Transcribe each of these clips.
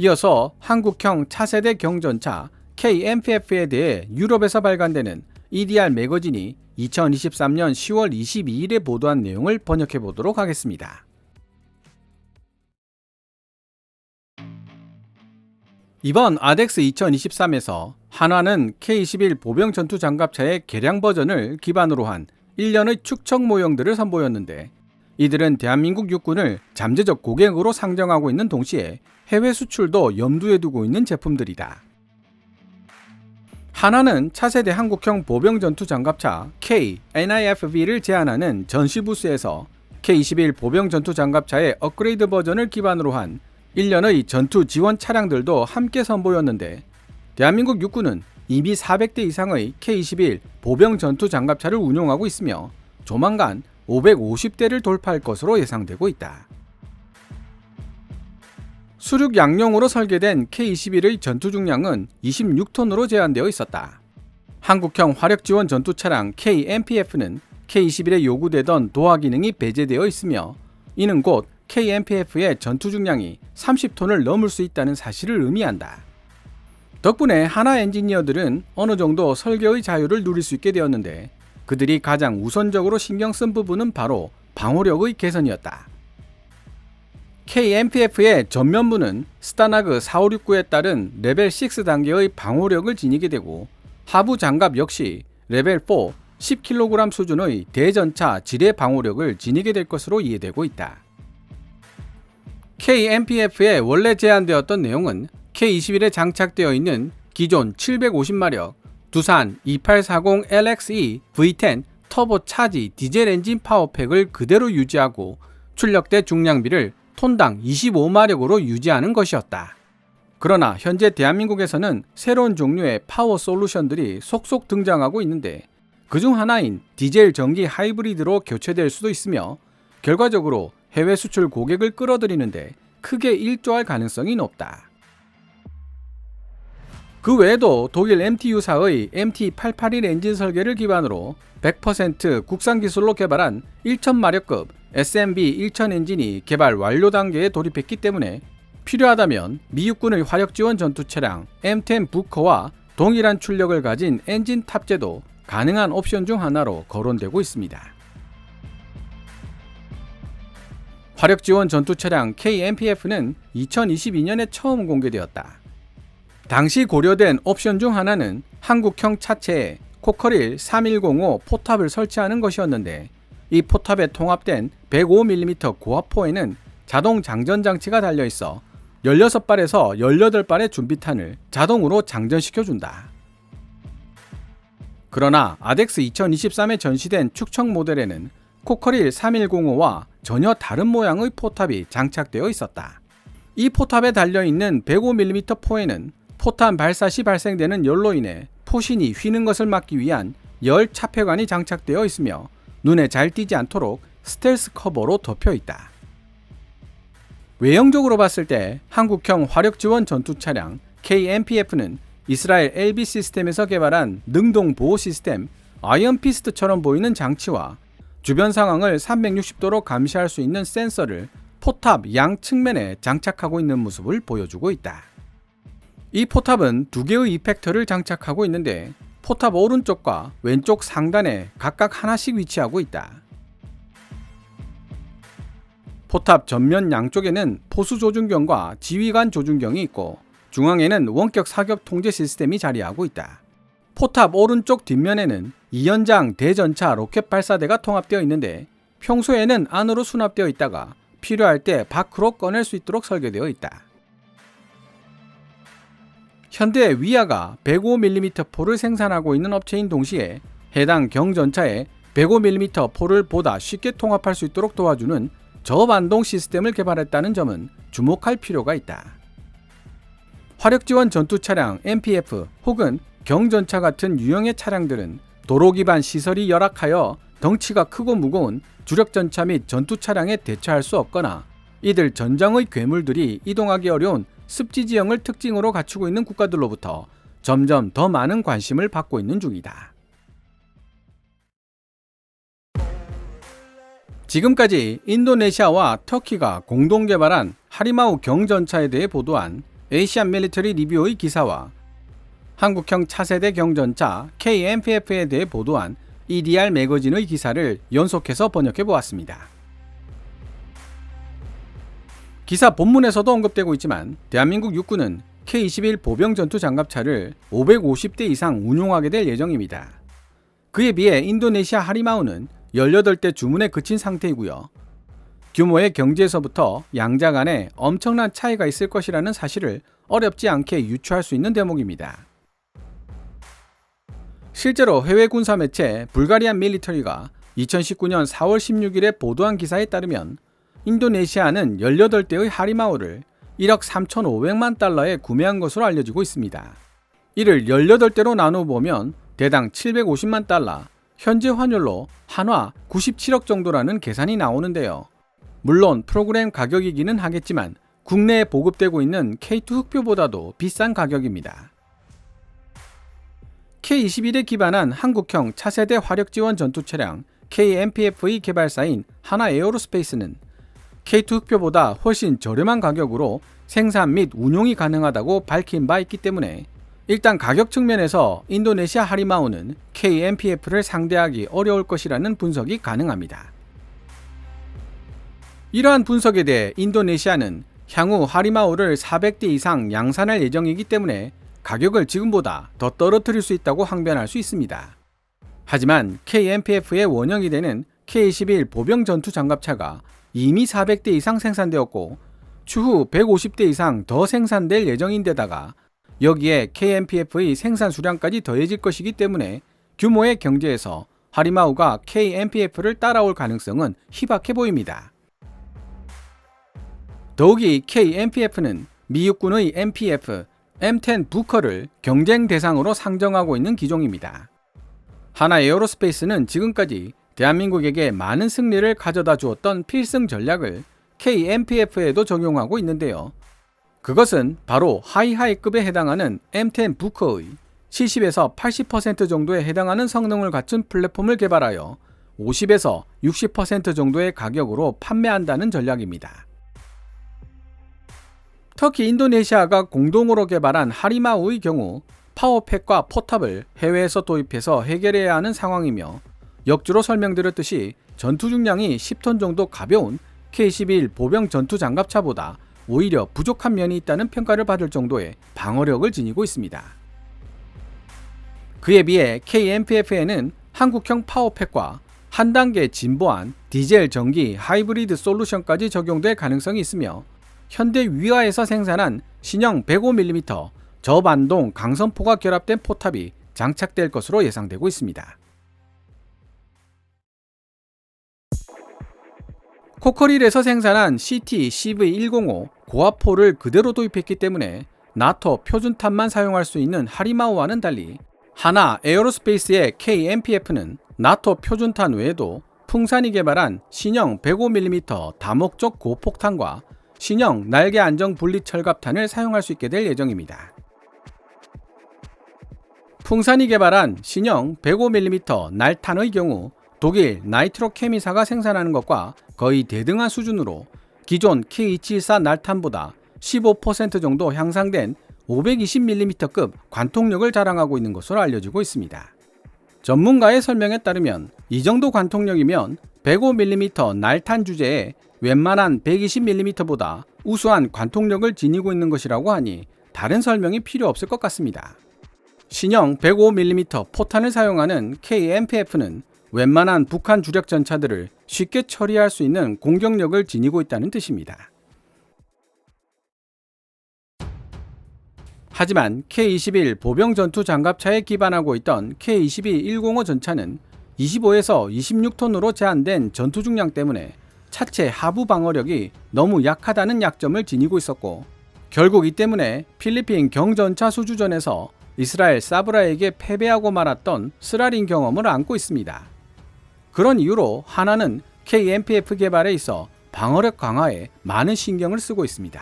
이어서 한국형 차세대 경전차 KMPF에 대해 유럽에서 발간되는 EDR 매거진이 2023년 10월 22일에 보도한 내용을 번역해 보도록 하겠습니다. 이번 아덱스 2023에서 한화는 K21 보병 전투 장갑차의 개량 버전을 기반으로 한 1년의 축적 모형들을 선보였는데, 이들은 대한민국 육군을 잠재적 고객으로 상정하고 있는 동시에 해외 수출도 염두에 두고 있는 제품들이다. 한화는 차세대 한국형 보병 전투 장갑차 K-NIFV를 제안하는 전시 부스에서 K21 보병 전투 장갑차의 업그레이드 버전을 기반으로 한 1년의 전투 지원 차량들도 함께 선보였는데, 대한민국 육군은 이미 400대 이상의 K21 보병 전투 장갑차를 운용하고 있으며 조만간 550대를 돌파할 것으로 예상되고 있다. 수륙 양용으로 설계된 K21의 전투 중량은 26톤으로 제한되어 있었다. 한국형 화력 지원 전투 차량 KMPF는 K21에 요구되던 도하 기능이 배제되어 있으며, 이는 곧 KMPF의 전투 중량이 30톤을 넘을 수 있다는 사실을 의미한다. 덕분에 한화 엔지니어들은 어느 정도 설계의 자유를 누릴 수 있게 되었는데, 그들이 가장 우선적으로 신경 쓴 부분은 바로 방호력의 개선이었다. KMPF의 전면부는 스타나그 4569에 따른 레벨 6 단계의 방호력을 지니게 되고, 하부 장갑 역시 레벨 4 10kg 수준의 대전차 지뢰 방호력을 지니게 될 것으로 이해되고 있다. KMPF에 원래 제안되었던 내용은 K21에 장착되어 있는 기존 750마력 두산 2840LXE V10 터보 차지 디젤 엔진 파워팩을 그대로 유지하고 출력대 중량비를 톤당 25마력으로 유지하는 것이었다. 그러나 현재 대한민국에서는 새로운 종류의 파워 솔루션들이 속속 등장하고 있는데, 그중 하나인 디젤 전기 하이브리드로 교체될 수도 있으며, 결과적으로 해외 수출 고객을 끌어들이는데 크게 일조할 가능성이 높다. 그 외에도 독일 MTU사의 MT881 엔진 설계를 기반으로 100% 국산 기술로 개발한 1000마력급 SMB 1000 엔진이 개발 완료 단계에 돌입했기 때문에 필요하다면 미육군의 화력 지원 전투 차량 M10 부커와 동일한 출력을 가진 엔진 탑재도 가능한 옵션 중 하나로 거론되고 있습니다. 화력 지원 전투 차량 KMPF는 2022년에 처음 공개되었다. 당시 고려된 옵션 중 하나는 한국형 차체에 코커릴 3105 포탑을 설치하는 것이었는데, 이 포탑에 통합된 105mm 고압포에는 자동 장전 장치가 달려있어 16발에서 18발의 준비탄을 자동으로 장전시켜준다. 그러나 아덱스 2023에 전시된 축척 모델에는 코커릴 3105와 전혀 다른 모양의 포탑이 장착되어 있었다. 이 포탑에 달려있는 105mm 포에는 포탄 발사 시 발생되는 열로 인해 포신이 휘는 것을 막기 위한 열 차폐관이 장착되어 있으며 눈에 잘 띄지 않도록 스텔스 커버로 덮여 있다. 외형적으로 봤을 때 한국형 화력 지원 전투 차량 KMPF는 이스라엘 LB 시스템에서 개발한 능동 보호 시스템 아이언 피스트처럼 보이는 장치와 주변 상황을 360도로 감시할 수 있는 센서를 포탑 양 측면에 장착하고 있는 모습을 보여주고 있다. 이 포탑은 두 개의 이펙터를 장착하고 있는데, 포탑 오른쪽과 왼쪽 상단에 각각 하나씩 위치하고 있다. 포탑 전면 양쪽에는 포수 조준경과 지휘관 조준경이 있고, 중앙에는 원격 사격 통제 시스템이 자리하고 있다. 포탑 오른쪽 뒷면에는 2연장 대전차 로켓 발사대가 통합되어 있는데, 평소에는 안으로 수납되어 있다가 필요할 때 밖으로 꺼낼 수 있도록 설계되어 있다. 현대 위아가 105mm 포를 생산하고 있는 업체인 동시에 해당 경전차에 105mm 포를 보다 쉽게 통합할 수 있도록 도와주는 저반동 시스템을 개발했다는 점은 주목할 필요가 있다. 화력 지원 전투 차량 MPF 혹은 경전차 같은 유형의 차량들은 도로 기반 시설이 열악하여 덩치가 크고 무거운 주력 전차 및 전투 차량에 대처할 수 없거나, 이들 전장의 괴물들이 이동하기 어려운 습지 지형을 특징으로 갖추고 있는 국가들로부터 점점 더 많은 관심을 받고 있는 중이다. 지금까지 인도네시아와 터키가 공동 개발한 하리마우 경전차에 대해 보도한 에이시안 밀리터리 리뷰의 기사와 한국형 차세대 경전차 KMPF에 대해 보도한 EDR 매거진의 기사를 연속해서 번역해 보았습니다. 기사 본문에서도 언급되고 있지만 대한민국 육군은 K-21 보병 전투 장갑차를 550대 이상 운용하게 될 예정입니다. 그에 비해 인도네시아 하리마우는 18대 주문에 그친 상태이고요. 규모의 경지에서부터 양자 간에 엄청난 차이가 있을 것이라는 사실을 어렵지 않게 유추할 수 있는 대목입니다. 실제로 해외 군사 매체 불가리안 밀리터리가 2019년 4월 16일에 보도한 기사에 따르면 인도네시아는 18대의 하리마우를 1억 3,500만 달러에 구매한 것으로 알려지고 있습니다. 이를 18대로 나누어 보면 대당 750만 달러, 현재 환율로 한화 97억 정도라는 계산이 나오는데요. 물론 프로그램 가격이기는 하겠지만 국내에 보급되고 있는 K2 흑표보다도 비싼 가격입니다. K-21에 기반한 한국형 차세대 화력지원 전투 차량 KMPF의 개발사인 하나에어로스페이스는 K2 흑표보다 훨씬 저렴한 가격으로 생산 및 운용이 가능하다고 밝힌 바 있기 때문에 일단 가격 측면에서 인도네시아 하리마우는 KMPF를 상대하기 어려울 것이라는 분석이 가능합니다. 이러한 분석에 대해 인도네시아는 향후 하리마우를 400대 이상 양산할 예정이기 때문에 가격을 지금보다 더 떨어뜨릴 수 있다고 항변할 수 있습니다. 하지만 KMPF의 원형이 되는 K-21 보병 전투 장갑차가 이미 400대 이상 생산되었고 추후 150대 이상 더 생산될 예정인데다가 여기에 KMPF의 생산 수량까지 더해질 것이기 때문에 규모의 경제에서 하리마우가 KMPF를 따라올 가능성은 희박해 보입니다. 더욱이 KMPF는 미 육군의 MPF, M10 부커를 경쟁 대상으로 상정하고 있는 기종입니다. 하나에어로스페이스는 지금까지 대한민국에게 많은 승리를 가져다 주었던 필승 전략을 KMPF에도 적용하고 있는데요. 그것은 바로 하이하이급에 해당하는 M10 부커의 70에서 80% 정도에 해당하는 성능을 갖춘 플랫폼을 개발하여 50에서 60% 정도의 가격으로 판매한다는 전략입니다. 특히 인도네시아가 공동으로 개발한 하리마우의 경우 파워팩과 포탑을 해외에서 도입해서 해결해야 하는 상황이며 역주로 설명드렸듯이 전투 중량이 10톤 정도 가벼운 K-11 보병 전투 장갑차보다 오히려 부족한 면이 있다는 평가를 받을 정도의 방어력을 지니고 있습니다. 그에 비해 KMPF에는 한국형 파워팩과 한 단계 진보한 디젤 전기 하이브리드 솔루션까지 적용될 가능성이 있으며 현대 위화에서 생산한 신형 105mm 저반동 강선포가 결합된 포탑이 장착될 것으로 예상되고 있습니다. 코커릴에서 생산한 CT-CV105 고압포를 그대로 도입했기 때문에 나토 표준탄만 사용할 수 있는 하리마우와는 달리 하나 에어로스페이스의 KMPF는 나토 표준탄 외에도 풍산이 개발한 신형 105mm 다목적 고폭탄과 신형 날개 안정 분리 철갑탄을 사용할 수 있게 될 예정입니다. 풍산이 개발한 신형 105mm 날탄의 경우 독일 나이트로케미사가 생산하는 것과 거의 대등한 수준으로 기존 K274 날탄보다 15% 정도 향상된 520mm급 관통력을 자랑하고 있는 것으로 알려지고 있습니다. 전문가의 설명에 따르면 이 정도 관통력이면 105mm 날탄 주제에 웬만한 120mm보다 우수한 관통력을 지니고 있는 것이라고 하니 다른 설명이 필요 없을 것 같습니다. 신형 105mm 포탄을 사용하는 KMPF는 웬만한 북한 주력 전차들을 쉽게 처리할 수 있는 공격력을 지니고 있다는 뜻입니다. 하지만 K-21 보병 전투 장갑차에 기반하고 있던 K-22-105 전차는 25에서 26톤으로 제한된 전투 중량 때문에 차체 하부 방어력이 너무 약하다는 약점을 지니고 있었고 결국 이 때문에 필리핀 경전차 수주전에서 이스라엘 사브라에게 패배하고 말았던 쓰라린 경험을 안고 있습니다. 그런 이유로 하나는 KMPF 개발에 있어 방어력 강화에 많은 신경을 쓰고 있습니다.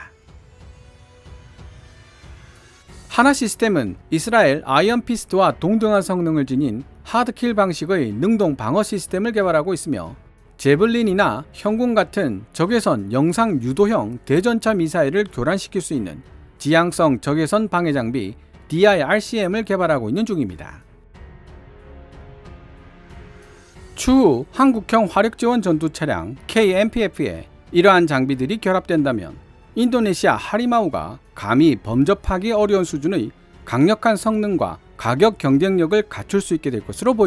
하나 시스템은 이스라엘 아이언피스트와 동등한 성능을 지닌 하드킬 방식의 능동 방어 시스템을 개발하고 있으며 제블린이나 형군 같은 적외선 영상 유도형 대전차 미사일을 교란시킬 수 있는 지향성 적외선 방해 장비 DIRCM을 개발하고 있는 중입니다. 추후 한국형 화력지원 전투 차량 KMPF에 이러한 장비들이 결합된다면 인도네시아 하리마우가 감히 범접하기 어려운 수준의 강력한 성능과 가격 경쟁력을 갖출 수 있게 될 것으로 보입니다.